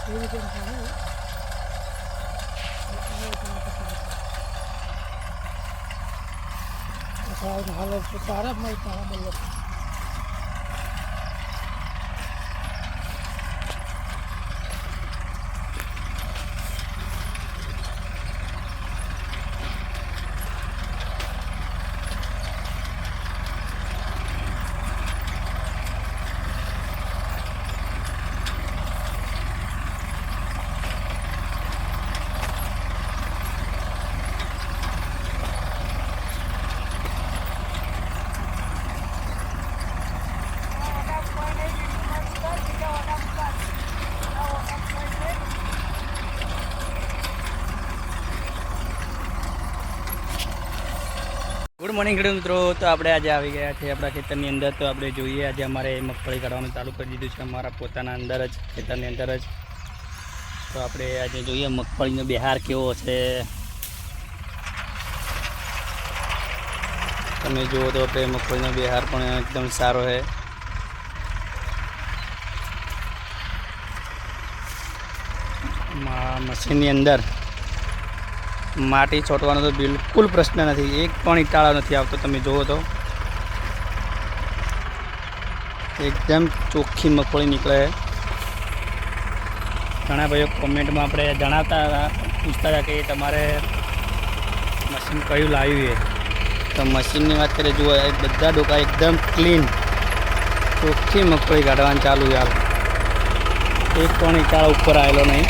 હાલત તો તારા મળતા બોલો ગુડ મોર્નિંગ ખેડૂત મિત્રો. તો આપણે આજે આવી ગયા છે આપણા ખેતરની અંદર. તો આપણે જોઈએ આજે અમારે મગફળી કાઢવાનું ચાલુ કરી દીધું છે અમારા પોતાના અંદર જ ખેતરની અંદર જ. તો આપણે આજે જોઈએ મગફળીનો બિહાર કેવો છે. તમે જુઓ તો આપણે મગફળીનો બિહાર પણ એકદમ સારો છે. મશીનની અંદર માટી છોટવાનો તો બિલકુલ પ્રશ્ન નથી, એક પણ ઈટાળો નથી આવતો. તમે જુઓ તો એકદમ ચોખ્ખી મગફળી નીકળે. ઘણા ભાઈઓ કોમેન્ટમાં આપણે જણાવતા હતા, પૂછતા હતા કે તમારે મશીન કયું લાવ્યું છે. તો મશીનની વાત કરીએ, જુઓ બધા ડોકા એકદમ ક્લીન ચોખ્ખી મગફળી કાઢવાનું ચાલુ યાર. એક પણ ઈટાળો ઉપર આવેલો નહીં.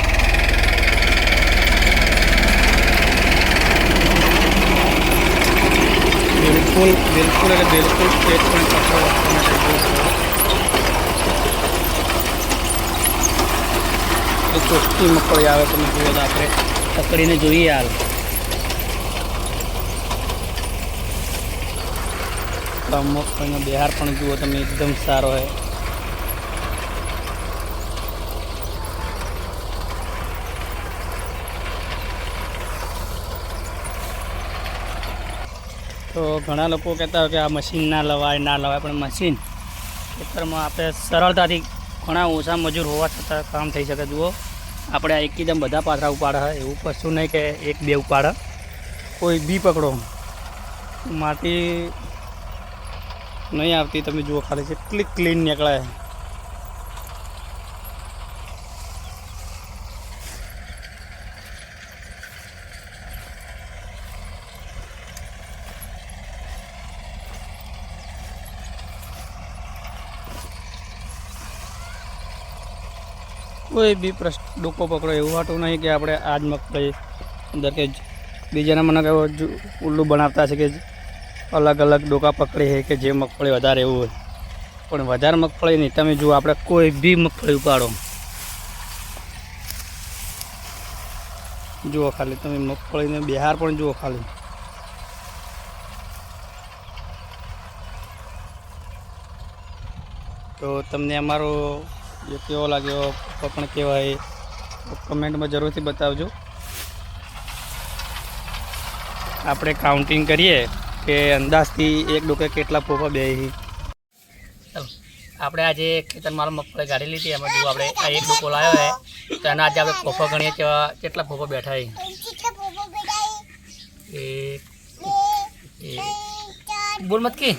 બિલકુલ બિલકુલ એટલે બિલકુલ એક પણ કચરો ચોખ્ખી મગફળી આવે. તમે જુઓ તો આપણે પકડીને જોઈએ હાલ. મગફળીનો બિહાર પણ જુઓ તમે એકદમ સારો છે. તો ઘણા લોકો કહેતા હોય કે આ મશીન ના લવાય, પણ મશીન ખેતરમાં આપણે સરળતાથી ઘણા ઓછા મજૂર હોવા છતાં કામ થઈ શકે. જુઓ આપણે એકદમ બધા પાથરા ઉપાડે, એવું કશું નહીં કે એક બે ઉપાડે. કોઈ બી પકડો માટી નહીં આવતી. તમે જુઓ ખાલી કેટલી ક્લીન નીકળે. કોઈ બી ડોકો પકડો એવું વાતું નહીં કે આપણે આજ મગફળી અંદર કે બીજાના મને કેવો ઉલ્લું બનાવતા છે કે અલગ અલગ ડોકા પકડી છે કે જે મગફળી વધારે એવું હોય, પણ વધારે મગફળી નહીં. તમે જુઓ આપણે કોઈ બી મગફળી ઉપાડો, જુઓ ખાલી તમે મગફળીનો બિહાર પણ જુઓ ખાલી. તો તમને અમારો એ કેવો લાગ્યો પણ કહેવાય કમેન્ટમાં જરૂરથી બતાવજો. આપણે કાઉન્ટિંગ કરીએ કે અંદાજથી એક ડોકે કેટલા ફોફા બે. ચાલો આપણે આજે ખેતરમાં મગફળી કાઢી લીધી. એમાં જુઓ આપણે આ એક ડોકો લાવ્યો છે, તો એના આજે આપણે ફોફા ગણીએ કેટલા ફોફા બેઠા છે. બોલ મત કે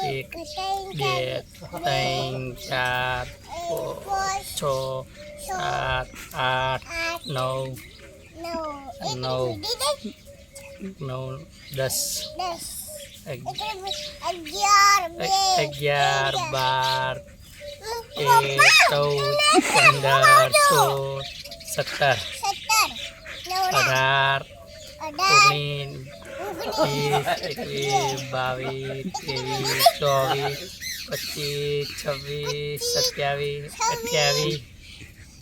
1 2 3 4 5 6 7 8 9 9 10 11 12 13 14 15 16 17 18 19 20 21 22 23 24 25 26 27 28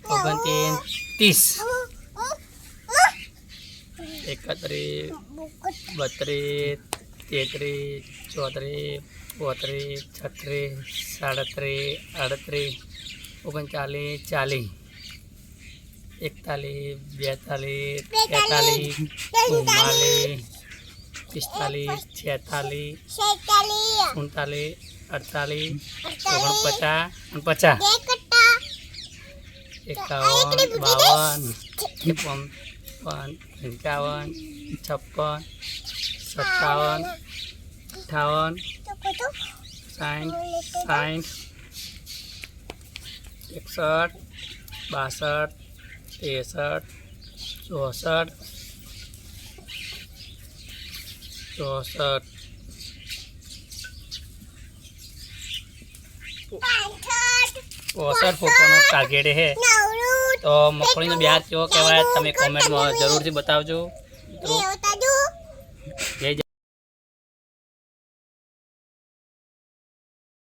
29 30 31 32 33 34 35 36 37 38 40 41 42 43 44 45 46 46 47 48 49 49 50 50 51 52 53 55 56 57 58 60 61 62 63 64 64 64 ફૂટનો ટાર્ગેટ છે. તો મગફળીનો બ્યાજ કેવો કહેવાય તમે કોમેન્ટમાં જરૂરથી બતાવજો મિત્રો.